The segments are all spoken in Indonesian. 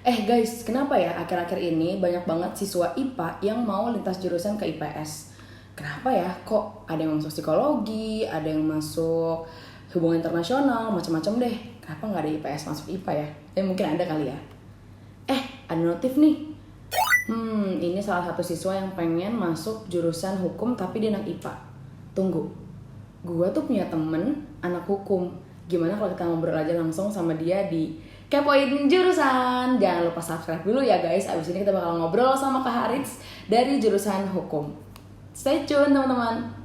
Guys, kenapa ya akhir-akhir ini banyak banget siswa IPA yang mau lintas jurusan ke IPS? Kenapa ya? Kok ada yang masuk psikologi, ada yang masuk hubungan internasional, macam-macam deh. Kenapa nggak ada IPS masuk IPA ya? Mungkin ada kali ya. Ada notif nih. Ini salah satu siswa yang pengen masuk jurusan hukum tapi dia anak IPA. Tunggu, gua tuh punya temen anak hukum. Gimana kalau kita ngobrol aja langsung sama dia di Kepoin Jurusan. Jangan lupa subscribe dulu ya guys. Abis ini kita bakal ngobrol sama Kak Harits dari jurusan hukum. Stay tune teman-teman.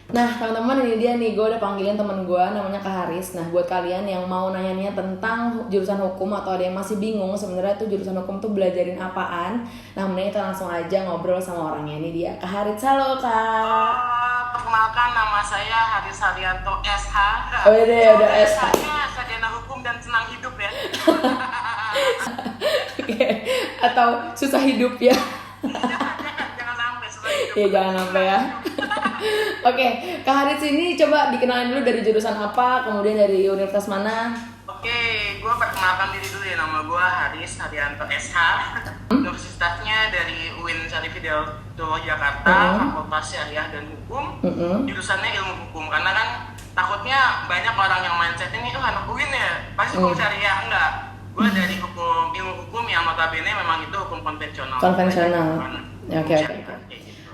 Nah teman-teman, ini dia nih, gue udah panggilin temen gue namanya Kak Haris. Nah buat kalian yang mau nanya-nanya tentang jurusan hukum atau ada yang masih bingung sebenarnya tuh jurusan hukum tuh belajarin apaan, nah mending kita langsung aja ngobrol sama orangnya. Ini dia Kak Haris. Halo Kak. Perkenalkan, nama saya Haris Haryanto SH. Udah SH. Sarjana hukum dan senang hidup ya. Oke. Atau susah hidup ya. Jangan sampai susah hidup. Iya jangan sampai ya. Oke, Kak Haris ini coba dikenalin dulu dari jurusan apa, kemudian dari universitas mana? Oke, gue perkenalkan diri dulu ya, nama gue Haris Haryanto SH. Universitasnya dari UIN Syarif Hidayatullah Jakarta, Fakultas Syariah dan Hukum. Jurusannya ilmu hukum, karena kan takutnya banyak orang yang mindset ini anak UIN ya, pasti hukum syariah. Enggak, gue dari ilmu hukum yang notabene memang itu hukum konvensional.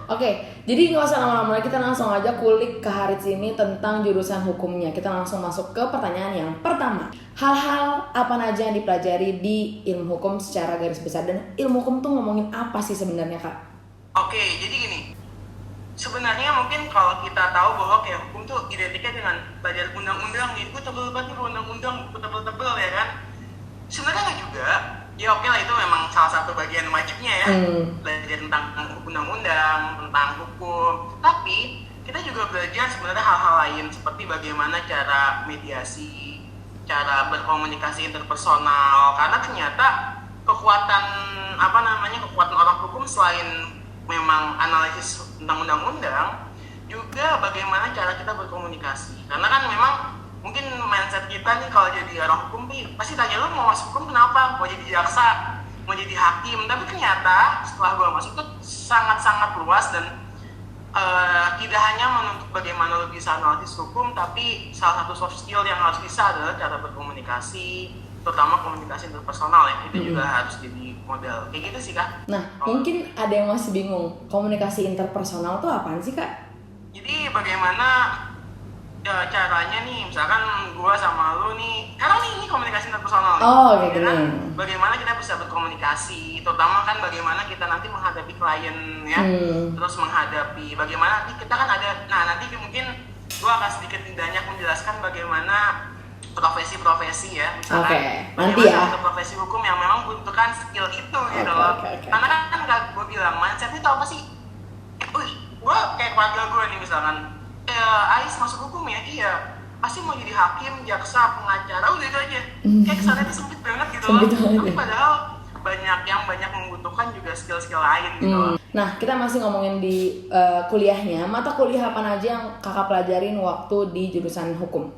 Oke, jadi nggak usah lama-lama lagi, kita langsung aja kulik Kak Haris ini tentang jurusan hukumnya. Kita langsung masuk ke pertanyaan yang pertama. Hal-hal apa aja yang dipelajari di ilmu hukum secara garis besar, dan ilmu hukum tuh ngomongin apa sih sebenarnya Kak? Oke, jadi gini. Sebenarnya mungkin kalau kita tahu bahwa kayak hukum tuh identiknya dengan belajar undang-undang nih, gue tebel banget undang-undang, tebel-tebel ya kan. Sebenarnya nggak juga. Ya oke lah, itu memang salah satu bagian wajibnya ya, belajar tentang undang-undang, tentang hukum. Tapi kita juga belajar sebenarnya hal-hal lain seperti bagaimana cara mediasi, cara berkomunikasi interpersonal. Karena ternyata kekuatan orang hukum selain memang analisis tentang undang-undang, juga bagaimana cara kita berkomunikasi. Karena kan memang mungkin mindset kita nih kalau jadi orang hukum nih pasti tanya, lo mau masuk hukum kenapa? Mau jadi jaksa, mau jadi hakim. Tapi ternyata setelah gue masuk tuh sangat-sangat luas dan tidak hanya menuntut bagaimana lo bisa analisis hukum, tapi salah satu soft skill yang harus bisa adalah cara berkomunikasi, terutama komunikasi interpersonal ya. Itu juga harus jadi modal. Kayak gitu sih Kak. Nah, mungkin ada yang masih bingung, komunikasi interpersonal tuh apaan sih Kak? Jadi bagaimana caranya nih, misalkan gue sama lo nih, karena ini komunikasi interpersonal nih. Kayak gini. Bagaimana kita bisa berkomunikasi, terutama kan bagaimana kita nanti menghadapi klien ya, terus menghadapi bagaimana kita kan ada, nanti mungkin gue akan sedikit banyak menjelaskan bagaimana profesi-profesi ya, misalkan nanti ya. Untuk profesi hukum yang memang membutuhkan skill itu gitu loh. Karena kan gue bilang mindset itu apa sih? Gue kayak keluarga gue nih misalkan, Ais masuk hukum ya, iya pasti mau jadi hakim, jaksa, pengacara, udah itu aja. Kayak kesannya itu sempit banget gitu loh. Tapi padahal banyak membutuhkan juga skill-skill lain gitu loh. Nah, kita masih ngomongin di kuliahnya. Mata kuliah apa aja yang kakak pelajarin waktu di jurusan hukum?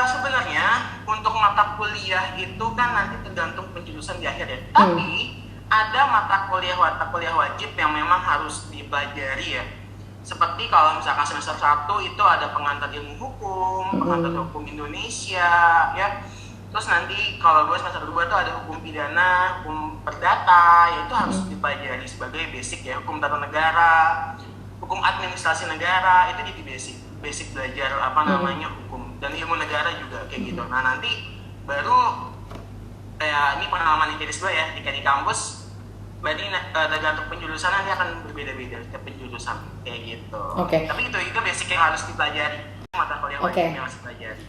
Sebenarnya untuk mata kuliah itu kan nanti tergantung penjurusan di akhir ya. Tapi ada mata kuliah wajib yang memang harus dipelajari ya. Seperti kalau misalkan semester 1 itu ada pengantar ilmu hukum, pengantar hukum Indonesia ya. Terus nanti kalau gue semester 2 tuh ada hukum pidana, hukum perdata, ya itu harus dipelajari sebagai basic ya. Hukum tata negara, hukum administrasi negara, itu jadi basic belajar hukum dan ilmu negara juga kayak gitu. Nah nanti baru ini pengalaman empiris gue ya di kampus. Berarti tergantung penjurusan nanti akan berbeda-beda setiap penjurusan kayak gitu. Tapi itu basic yang harus dipelajari, mata kuliah wajib yang harus dipelajari.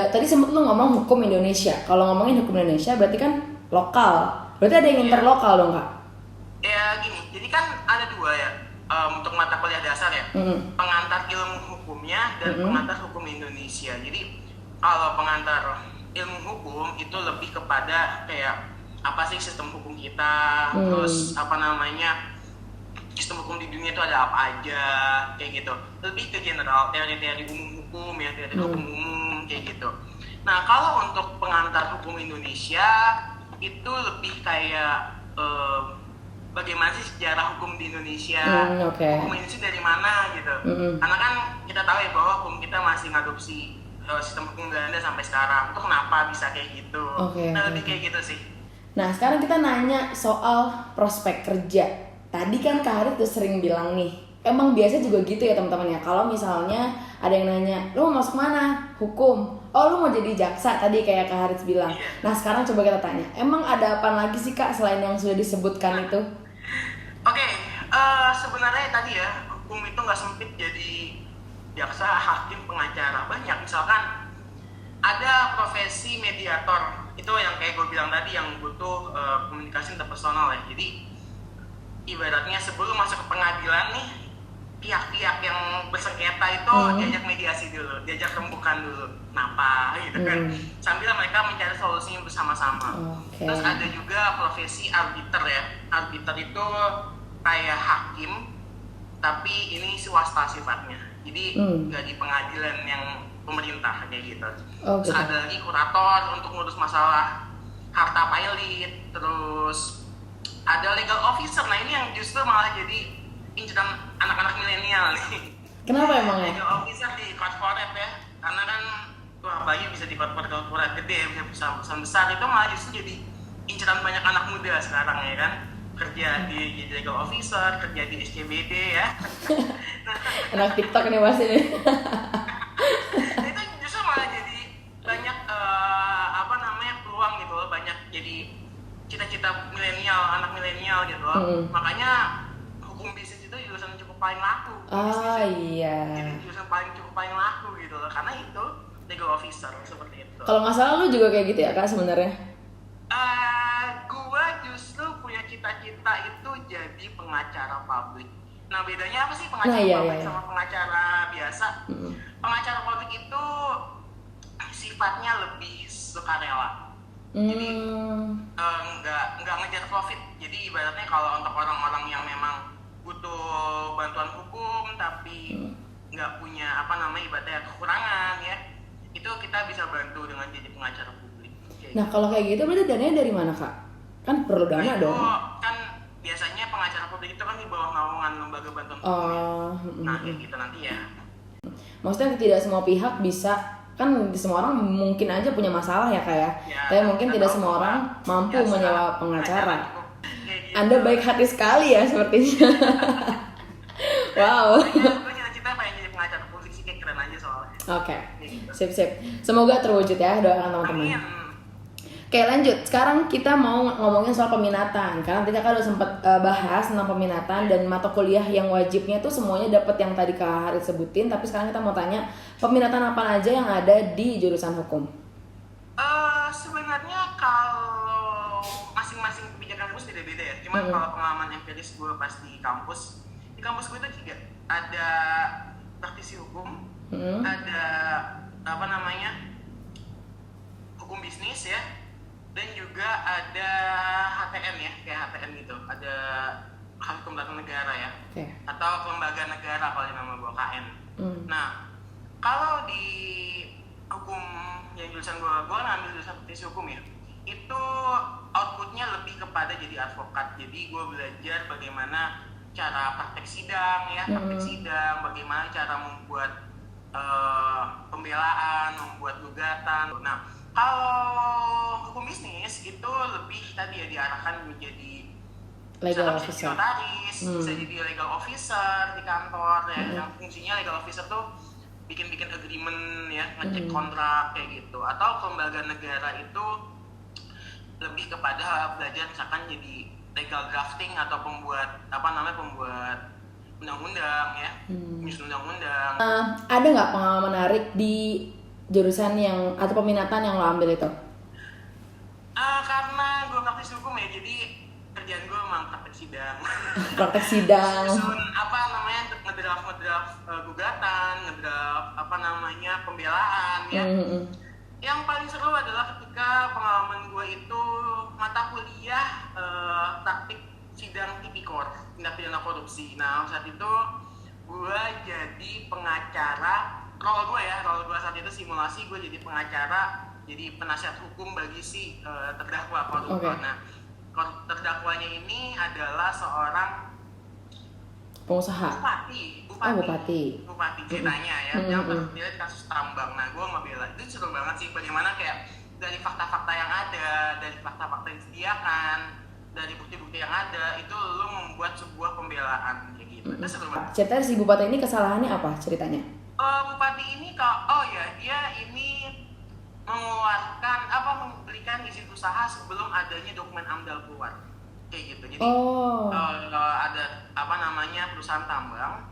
Tadi sempat lu ngomong hukum Indonesia. Kalau ngomongin hukum Indonesia berarti kan lokal. Berarti ada yang interlokal dong Kak? Ya gini, jadi kan ada dua ya untuk mata kuliah dasar ya. Pengantar ilmu hukumnya dan pengantar hukum Indonesia. Jadi kalau pengantar ilmu hukum itu lebih kepada kayak apa sih sistem hukum kita, terus sistem hukum di dunia itu ada apa aja kayak gitu, lebih ke general teori-teori umum hukum ya, teori hukum umum kayak gitu. Nah kalau untuk pengantar hukum Indonesia itu lebih kayak bagaimana sih sejarah hukum di Indonesia, hukum Indonesia dari mana gitu. Karena kan kita tahu ya bahwa hukum kita masih ngadopsi sistem hukum Belanda sampai sekarang. Itu kenapa bisa kayak gitu? Nah lebih kayak gitu sih. Nah sekarang kita nanya soal prospek kerja. Tadi kan Kak Harit udah sering bilang nih, emang biasa juga gitu ya teman-teman ya. Kalau misalnya ada yang nanya, lu mau masuk mana? Hukum. Oh lu mau jadi jaksa tadi kayak Kak Harit bilang. Nah sekarang coba kita tanya, emang ada apa lagi sih Kak selain yang sudah disebutkan itu? Oke, sebenarnya tadi ya, hukum itu nggak sempit jadi jaksa, hakim, pengacara. Banyak, misalkan ada profesi mediator. Itu yang kayak gue bilang tadi, yang butuh komunikasi interpersonal ya. Jadi, ibaratnya sebelum masuk ke pengadilan nih, pihak-pihak yang bersengketa itu diajak mediasi dulu, diajak rembukan dulu. Kenapa gitu kan. Sambil mereka mencari solusinya bersama-sama. Terus ada juga profesi arbiter ya. Arbiter itu kayak hakim, tapi ini swasta sifatnya. Jadi nggak di pengadilan yang pemerintah kayak gitu. Terus ada lagi kurator untuk ngurus masalah harta pilot. Terus ada legal officer. Nah ini yang justru malah jadi inceran anak-anak milenial nih. Kenapa emangnya? Legal officer di corporate ya, karena kan apalagi bisa di corporate gede, bisa perusahaan besar, itu malah justru jadi inceran banyak anak muda sekarang ya kan, kerja di legal officer, kerja di SCBD ya. Anak TikTok nih masih nih. Itu justru malah jadi banyak peluang gitu loh, banyak jadi cita-cita milenial, anak milenial gitu loh. Makanya hukum bisnis itu jurusan cukup paling laku. Iya. Jadi jurusan cukup paling laku gitu loh, karena itu legal officer seperti itu. Kalau nggak salah lu juga kayak gitu ya Kak sebenarnya? Gua justru punya cita-cita itu jadi pengacara publik. Nah bedanya apa sih pengacara publik sama pengacara biasa? Pengacara publik itu sifatnya lebih sukarela. Jadi nggak ngejar profit. Jadi ibaratnya kalau untuk orang-orang yang memang butuh bantuan hukum tapi nggak punya ibaratnya kekurangan ya, itu kita bisa bantu dengan jadi pengacara publik. Nah kalau kayak gitu berarti dananya dari mana Kak? Kan perlu dana dong. Kan biasanya pengacara publik itu kan di bawah naungan lembaga bantuan hukum. Nah kayak gitu nanti ya. Maksudnya tidak semua pihak bisa, kan semua orang mungkin aja punya masalah ya Kak ya. Tapi mungkin tidak semua orang mampu menyewa pengacara. Gitu. Anda baik hati sekali ya sepertinya. Wow. Gue cita-cita pengen jadi pengacara publik sih, kayak keren aja soalnya. Oke. Sip. Semoga terwujud ya, doakan teman-teman. Amin. Oke lanjut, sekarang kita mau ngomongin soal peminatan. Karena tadi Kakak udah sempat bahas tentang peminatan dan mata kuliah yang wajibnya tuh semuanya dapat yang tadi Kak Harit sebutin. Tapi sekarang kita mau tanya, peminatan apa aja yang ada di jurusan hukum? Sebenarnya kalau masing-masing kebijakan kampus beda-beda ya. Cuman kalau pengalaman empiris gue pas di kampus gue itu juga ada praktisi hukum, ada hukum bisnis ya, dan juga ada HTN ya, kayak HTN gitu, ada hukum tata negara ya, atau lembaga negara kalau nama gue KN. Nah kalau di hukum yang jurusan gue ngambil jurusan praktisi hukum ya, itu outputnya lebih kepada jadi advokat. Jadi gue belajar bagaimana cara praktek sidang ya, bagaimana cara membuat pembelaan, membuat gugatan. Nah kalau hukum bisnis itu lebih tadi ya diarahkan menjadi legal officer, notaris, bisa jadi legal officer di kantor ya, yang fungsinya legal officer tuh bikin agreement ya, ngecek kontrak kayak gitu. Atau lembaga negara itu lebih kepada belajar misalkan jadi legal drafting atau pembuat undang-undang ya, menyusun undang-undang. Ada nggak pengalaman menarik di jurusan yang atau peminatan yang lo ambil itu? Karena gue praktis hukum ya, jadi kerjaan gue memang praktek sidang. Praktek sidang. Susun ngedraft gugatan, ngedraft pembelaan ya. Yang paling seru adalah ketika pengalaman gue itu mata kuliah praktik sidang tipikor, tindak pidana korupsi. Nah saat itu gue jadi pengacara, role gue saat itu simulasi, gue jadi pengacara, jadi penasihat hukum bagi si terdakwa koruptor. Okay. Nah terdakwanya ini adalah seorang pengusaha. bupati ceritanya ya, yang terlibat kasus tambang. Nah gue ngebela, itu seru banget sih, bagaimana kayak dari fakta-fakta yang ada, dari fakta-fakta yang disediakan, dari bukti-bukti yang ada, itu lo membuat sebuah pembelaan kayak gitu. Itu seru banget. Cerita si bupati ini kesalahannya apa ceritanya? Bupati ini dia ini memberikan izin usaha sebelum adanya dokumen AMDAL keluar kayak gitu. Jadi ada perusahaan tambang,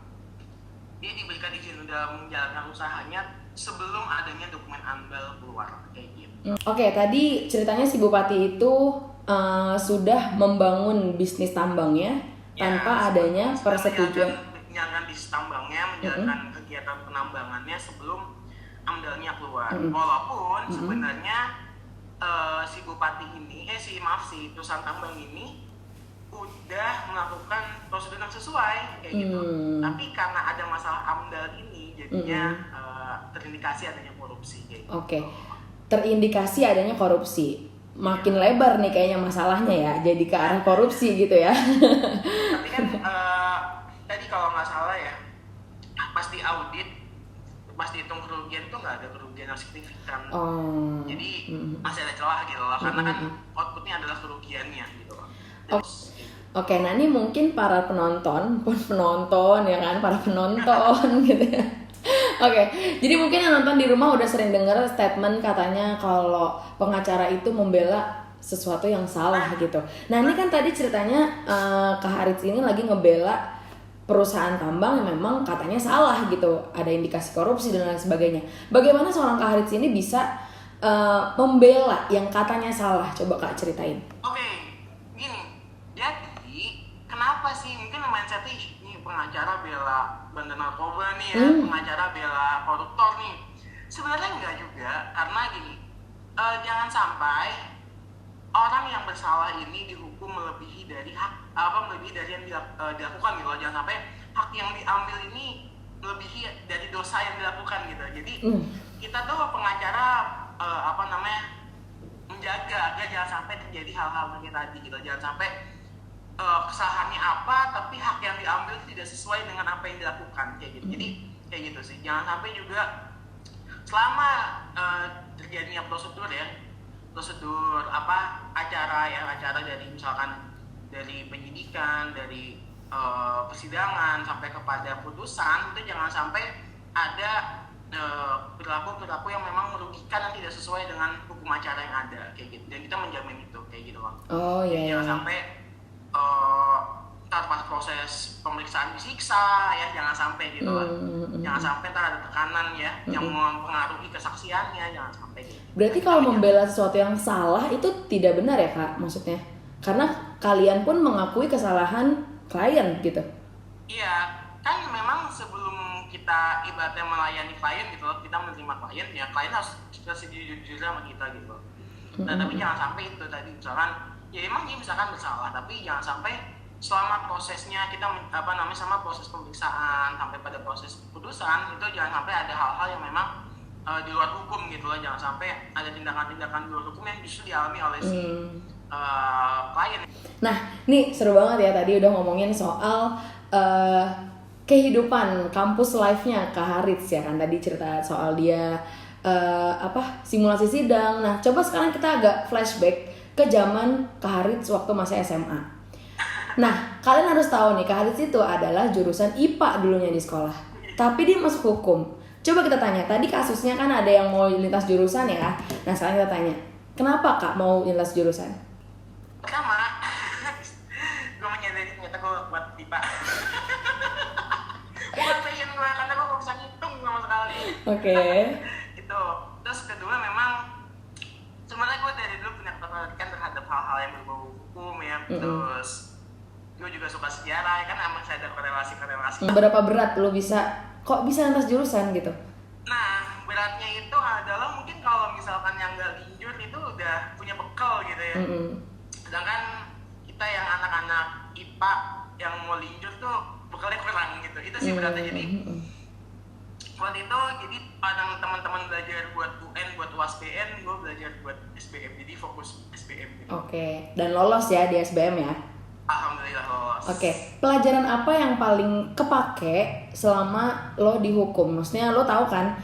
dia diberikan izin udah menjalankan usahanya sebelum adanya dokumen AMDAL keluar kayak gitu. Oke, tadi ceritanya si bupati itu sudah membangun bisnis tambangnya tanpa adanya persetujuan. Menjalankan bisnis tambangnya, menjalankan kegiatan penambangannya sebelum AMDAL-nya keluar. Walaupun sebenarnya si perusahaan tambang ini udah melakukan prosedur yang sesuai kayak gitu. Tapi karena ada masalah AMDAL ini, jadinya terindikasi adanya korupsi kayak gitu. Oke. Terindikasi adanya korupsi. Makin lebar nih kayaknya masalahnya ya, jadi ke arah korupsi gitu ya. Tapi kan tadi kalau nggak salah ya, pasti audit, pasti hitung kerugian itu nggak ada kerugian yang signifikan. Jadi masih ada celah gitu loh, karena kan outputnya adalah kerugiannya gitu loh. Oke, nah ini mungkin para penonton ya kan, para penonton gitu ya. Oke, jadi mungkin yang nonton di rumah udah sering dengar statement katanya kalau pengacara itu membela sesuatu yang salah gitu. Nah ini kan tadi ceritanya Kak Harits ini lagi ngebela perusahaan tambang yang memang katanya salah gitu, ada indikasi korupsi dan lain sebagainya. Bagaimana seorang Kak Harits ini bisa membela yang katanya salah? Coba Kak ceritain. Oke, gini, jadi kenapa sih mungkin mindsetnya ini pengacara bela bandar narkoba nih ya, pengacara bela koruptor nih? Sebenarnya enggak juga, karena gini, jangan sampai orang yang bersalah ini dihukum melebihi dari yang dilakukan gitu loh. Jangan sampai hak yang diambil ini melebihi dari dosa yang dilakukan gitu. Jadi kita tuh pengacara menjaga agar jangan sampai terjadi hal-hal kayak tadi gitu. Jangan sampai kesalahannya apa tapi hak yang diambil tidak sesuai dengan apa yang dilakukan kayak gitu. Jadi kayak gitu sih. Jangan sampai juga selama terjadinya prosedur acara dari misalkan dari penyidikan, dari persidangan sampai kepada putusan, itu jangan sampai ada perilaku yang memang merugikan dan tidak sesuai dengan hukum acara yang ada kayak gitu. Dan kita menjamin itu kayak gitu loh. Jangan sampai pas proses pemeriksaan disiksa ya, jangan sampai gitu lah. Jangan sampai ada tekanan ya yang mempengaruhi kesaksiannya, jangan sampai gitu. Berarti kalau membela sesuatu yang salah itu tidak benar ya Kak, maksudnya? Karena kalian pun mengakui kesalahan klien gitu. Iya, kan memang sebelum kita ibaratnya melayani klien gitu loh, kita menerima klien, ya klien harus sejujur-jujur sama kita gitu. Nah tapi jangan sampai itu tadi misalkan, ya emang dia misalkan bersalah, tapi jangan sampai selama prosesnya kita sama proses pemeriksaan sampai pada proses putusan itu jangan sampai ada hal-hal yang memang di luar hukum gitu loh. Jangan sampai ada tindakan-tindakan di luar hukum yang justru dialami oleh si klien. Nah, nih seru banget ya tadi udah ngomongin soal kehidupan kampus life-nya Kak Harits ya kan, tadi cerita soal dia simulasi sidang. Nah, coba sekarang kita agak flashback ke zaman Kak Harits waktu masih SMA. Nah, kalian harus tahu nih, Kak Harits itu adalah jurusan IPA dulunya di sekolah. Tapi dia masuk hukum. Coba kita tanya, tadi kasusnya kan ada yang mau lintas jurusan ya. Nah, sekarang kita tanya, kenapa Kak mau lintas jurusan? Pertama, gue menyadari ternyata gue buat IPA. Bukan passion gue, karena gue gak bisa ngitung sama sekali. Oke. Gitu. Terus kedua memang, sebenarnya gue dari dulu punya ketertarikan terhadap hal-hal yang berbau hukum ya. Terus gue juga suka sejarah, kan emang saya ada korelasi-korelasi. Berapa berat lo kok bisa lintas jurusan gitu? Nah, beratnya itu adalah mungkin kalau misalkan yang gak linjur itu udah punya bekal gitu ya. Sedangkan kita yang anak-anak IPA yang mau linjur tuh bekalnya kurang gitu. Itu sih beratnya. Jadi waktu itu jadi padang teman-teman belajar buat UN, buat UASBN, gue belajar buat SBM, jadi fokus SBM gitu. Oke, dan lolos ya di SBM ya? Alhamdulillah lolos. Oke, pelajaran apa yang paling kepake selama lo di hukum? Maksudnya lo tahu kan,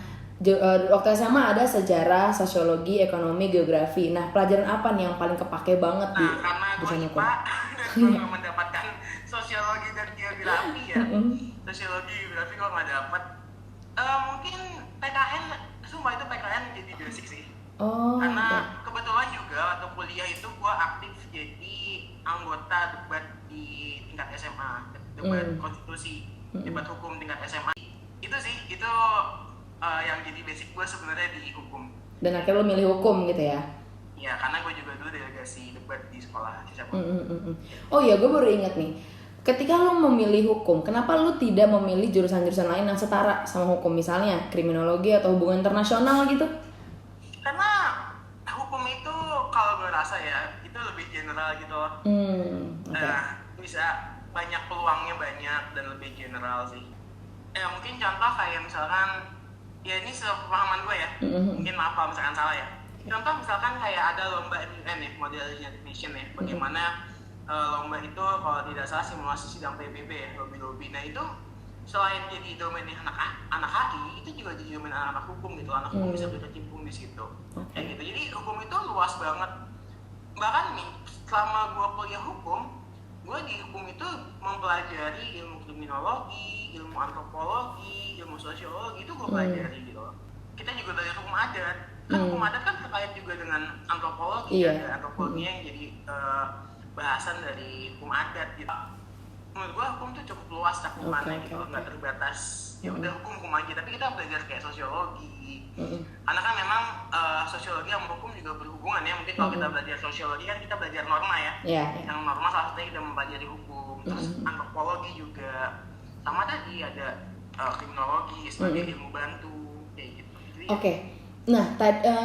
waktu SMA ada sejarah, sosiologi, ekonomi, geografi. Nah, pelajaran apa nih yang paling kepake banget di karena gue jurusan hukum? IPA dan gue gak mendapatkan sosiologi dan geografi ya. Sosiologi, geografi gue gak dapet. Mungkin PKN, sumpah itu PKN jadi basic sih. Oh, Karena kebetulan juga waktu kuliah itu gue aktif jadi anggota debat di tingkat SMA, debat konstitusi, debat hukum tingkat SMA. Itu sih, itu yang jadi basic gue sebenarnya di hukum. Dan akhirnya lo milih hukum gitu ya? Ya, karena gue juga dulu delegasi debat di sekolah SMA. Oh iya, gue baru ingat nih. Ketika lo memilih hukum, kenapa lo tidak memilih jurusan-jurusan lain yang setara sama hukum? Misalnya kriminologi atau hubungan internasional gitu? Karena hukum itu kalau gue rasa ya, itu lebih general gitu loh. Bisa banyak peluangnya banyak dan lebih general sih. Mungkin contoh kayak misalkan, ya ini sepemahaman gue ya, mungkin maaf kalau misalkan salah ya. Contoh misalkan kayak ada lomba MUN ya, Model United Nation ya, bagaimana lomba itu kalau tidak salah simulasi sidang PBB ya, lobby-lobby. Nah itu selain jadi domainnya anak HI, itu juga jadi domain anak hukum gitu. Anak hukum bisa berkecimpung di situ. Kayak gitu. Jadi hukum itu luas banget. Bahkan nih, selama gue kuliah hukum, gue di hukum itu mempelajari ilmu kriminologi, ilmu antropologi, ilmu sosiologi, itu gue pelajari gitu. Kita juga belajar hukum adat. Kan hukum adat kan terkait juga dengan antropologi. Ada antropologi yang jadi bahasan dari hukum adat gitu. Menurut gue hukum tuh cukup luas cakupannya gitu, nggak terbatas. Ya udah hukum aja, tapi kita belajar kayak sosiologi. Karena kan memang sosiologi sama hukum juga berhubungan ya. Mungkin kalau kita belajar sosiologi kan kita belajar norma ya. Yang norma salah satunya kita mempelajari hukum. Terus antropologi juga. Sama tadi ada kriminologi sebagai ilmu bantu kayak gitu. Oke. Nah,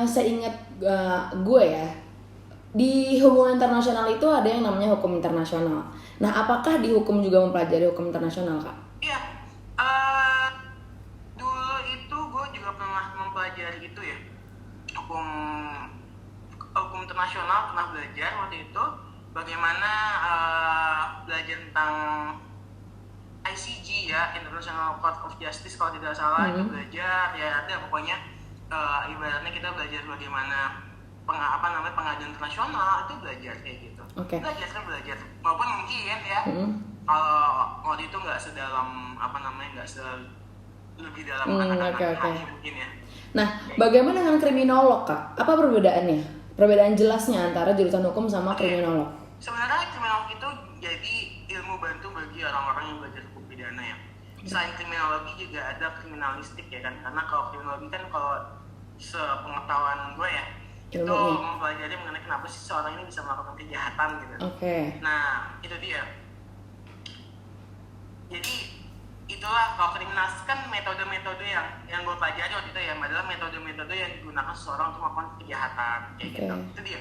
seingat gue ya, di hubungan internasional itu ada yang namanya hukum internasional. Nah, apakah di hukum juga mempelajari hukum internasional, Kak? Iya, dulu itu gue juga pernah mempelajari itu ya, hukum internasional, pernah belajar waktu itu bagaimana belajar tentang ICJ ya, International Court of Justice kalau tidak salah. Itu belajar ya, ada pokoknya ibaratnya kita belajar bagaimana pengadilan internasional itu belajar kayak gitu. Belajar maupun mungkin ya kalau waktu itu nggak sedalam lebih dalam anak-anak mungkin ya. Nah, bagaimana dengan kriminolog, Kak? Apa perbedaannya? Perbedaan jelasnya antara jurusan hukum sama kriminolog? Sebenarnya kriminolog itu jadi ilmu bantu bagi orang-orang yang belajar hukum pidana ya. Selain kriminologi juga ada kriminalistik ya kan, karena kalau kriminologi kan kalau sepengetahuan gue ya, itu mempelajari mengenai kenapa sih seorang ini bisa melakukan kejahatan gitu. Nah, itu dia. Jadi itulah kalau kriminalistik kan metode-metode yang gue pelajari waktu itu ya adalah metode-metode yang digunakan seseorang untuk melakukan kejahatan kayak gitu. Itu dia.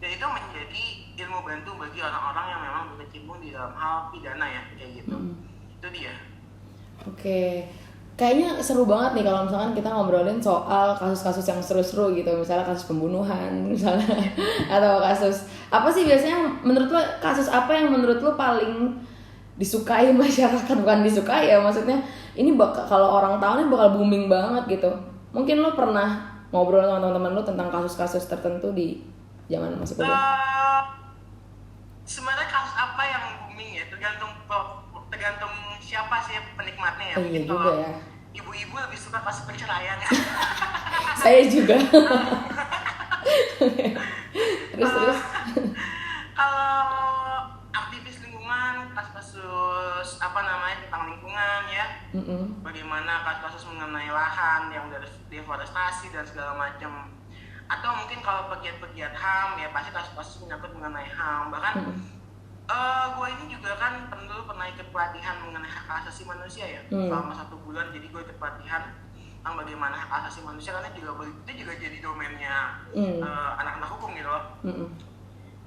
Dan itu menjadi ilmu bantu bagi orang-orang yang memang berkecimpung di dalam hal pidana ya kayak gitu. Itu dia. Kayaknya seru banget nih kalau misalkan kita ngobrolin soal kasus-kasus yang seru-seru gitu, misalnya kasus pembunuhan misalnya atau kasus apa sih biasanya menurut lo, kasus apa yang menurut lo paling disukai masyarakat? Bukan disukai ya, maksudnya ini kalau orang tahu ini bakal booming banget gitu. Mungkin lo pernah ngobrol sama teman-teman lo tentang kasus-kasus tertentu di zaman masih kuliah? Sebenarnya kasus apa yang booming ya tergantung siapa sih penikmatnya ya. Iya juga ya. Ibu-ibu lebih suka kasus perceraian ya. Saya juga. terus. Kalau aktivis lingkungan, kasus tentang lingkungan ya. Bagaimana kasus mengenai lahan yang dari deforestasi dan segala macam. Atau mungkin kalau pegiat-pegiat HAM ya pasti kasus-kasus menyangkut mengenai HAM. Bahkan gue ini juga kan dulu pernah ikut pelatihan mengenai hak asasi manusia ya selama 1 bulan. Jadi gue ikut pelatihan tentang bagaimana hak asasi manusia, karena itu juga jadi domainnya anak-anak hukum gitu loh.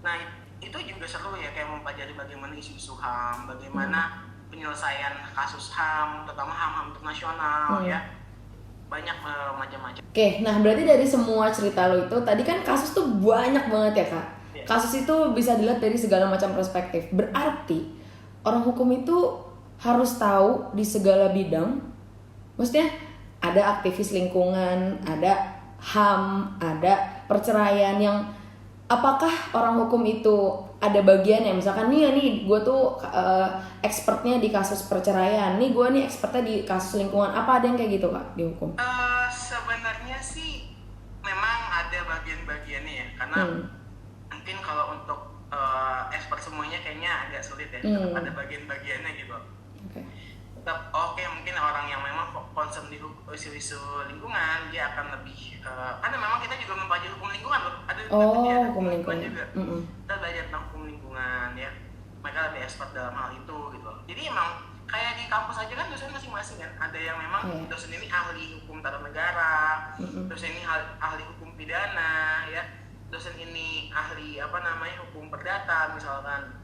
Nah itu juga seru ya, kayak mempelajari bagaimana isu-isu HAM, bagaimana penyelesaian kasus HAM, terutama HAM-HAM internasional ya, banyak macam-macam. Oke, nah berarti dari semua cerita lo itu tadi kan kasus tuh banyak banget ya kak. Kasus itu bisa dilihat dari segala macam perspektif. Berarti orang hukum itu harus tahu di segala bidang. Maksudnya ada aktivis lingkungan, ada HAM, ada perceraian yang apakah orang hukum itu ada bagian ya, misalkan nih gue tuh expertnya di kasus perceraian, nih gue nih expertnya di kasus lingkungan, apa ada yang kayak gitu kak di hukum? Sebenarnya sih memang ada bagian-bagiannya ya, karena mungkin kalau untuk expert semuanya kayaknya agak sulit ya, tetap ada bagian-bagiannya gitu. Tetap mungkin orang yang memang concern di isu-isu lingkungan dia akan lebih karena memang kita juga mempelajari hukum lingkungan loh, ada hukum lingkungan juga. Kita belajar tentang hukum lingkungan ya, mereka lebih expert dalam hal itu gitu. Jadi emang kayak di kampus aja kan dosen masing-masing kan, ada yang memang dosen ini ahli hukum tata negara, dosen ini ahli hukum pidana ya, dosen ini ahli hukum perdata misalkan.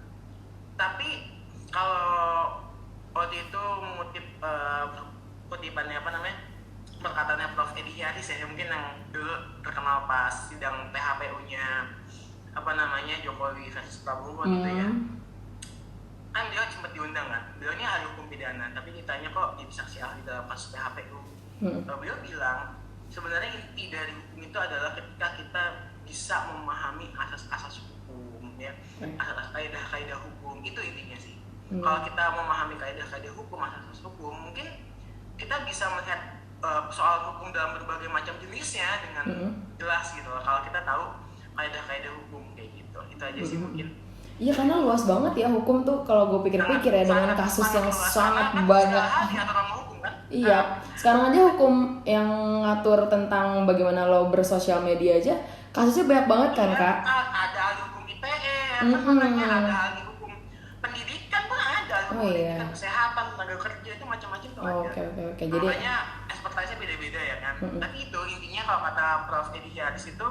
Tapi kalau waktu itu mengutip kutipannya perkataannya Prof. Edi Hiaris ya, mungkin yang dulu terkenal pas sidang PHPU-nya Jokowi versus Prabowo gitu ya. Kan dia sempat diundang kan, beliau ini ahli hukum pidana, tapi ditanya kok jadi saksi ahli dalam kasus PHPU. Beliau bilang sebenarnya inti dari hukum itu adalah ketika kita bisa memahami asas-asas hukum ya, asas-asas kaidah-kaidah hukum, itu intinya sih. Kalau kita memahami kaidah-kaidah hukum, asas-asas hukum, mungkin kita bisa melihat soal hukum dalam berbagai macam jenisnya dengan jelas gitu. Kalau kita tahu kaidah-kaidah hukum kayak gitu, itu aja sih mungkin. Iya, karena luas banget ya hukum tuh kalau gue pikir-pikir ya, dengan kasus yang sangat banyak. Iya, sekarang aja hukum yang ngatur tentang bagaimana lo bersosial media aja kasusnya banyak banget kan kak. Ada ahli hukum ITE, ada ahli hukum pendidikan pun ada, pendidikan kesehatan, tenaga kerja, itu macam-macam tuh ada. Oke. Jadi makanya ekspertisnya beda-beda ya kan. Tapi itu intinya kalau kata Prof. Edi Hiaris itu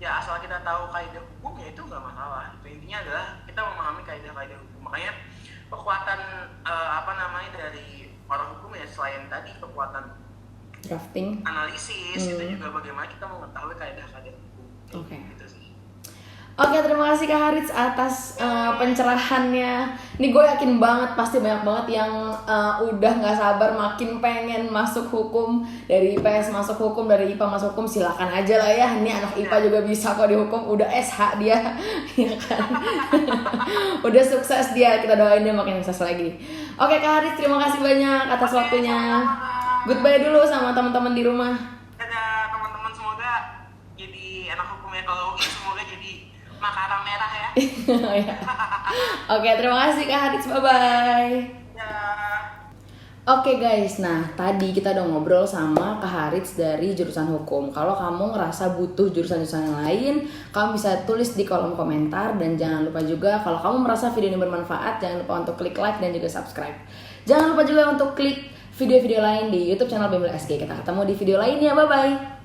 ya asal kita tahu kaidah hukum ya itu nggak masalah. Itu intinya adalah kita memahami kaidah-kaidah hukum. Makanya kekuatan dari orang hukum ya, selain tadi kekuatan drafting, analisis, itu juga bagaimana kita mengetahui kaidah-kaidah hukum. Gitu sih. Oke, terima kasih Kak Harits atas pencerahannya. Nih gue yakin banget pasti banyak banget yang udah nggak sabar makin pengen masuk hukum, dari IPS masuk hukum, dari IPA masuk hukum, silakan aja lah ya. Ini anak IPA juga bisa kok di hukum, udah SH dia, ya kan? Udah sukses dia, kita doain dia makin sukses lagi. Oke Kak Harits, terima kasih banyak atas waktunya. Goodbye dulu sama teman-teman di rumah. Dadah teman-teman, semoga jadi anak hukum ya, kalau semoga jadi makanan merah ya. Oke, terima kasih Kak Harits, bye-bye. Oke guys, nah tadi kita udah ngobrol sama Kak Harits dari jurusan hukum. Kalau kamu ngerasa butuh jurusan-jurusan yang lain, kamu bisa tulis di kolom komentar. Dan jangan lupa juga kalau kamu merasa video ini bermanfaat, jangan lupa untuk klik like dan juga subscribe. Jangan lupa juga untuk klik video-video lain di YouTube channel Bimbel SG. Kita ketemu di video lainnya, bye-bye.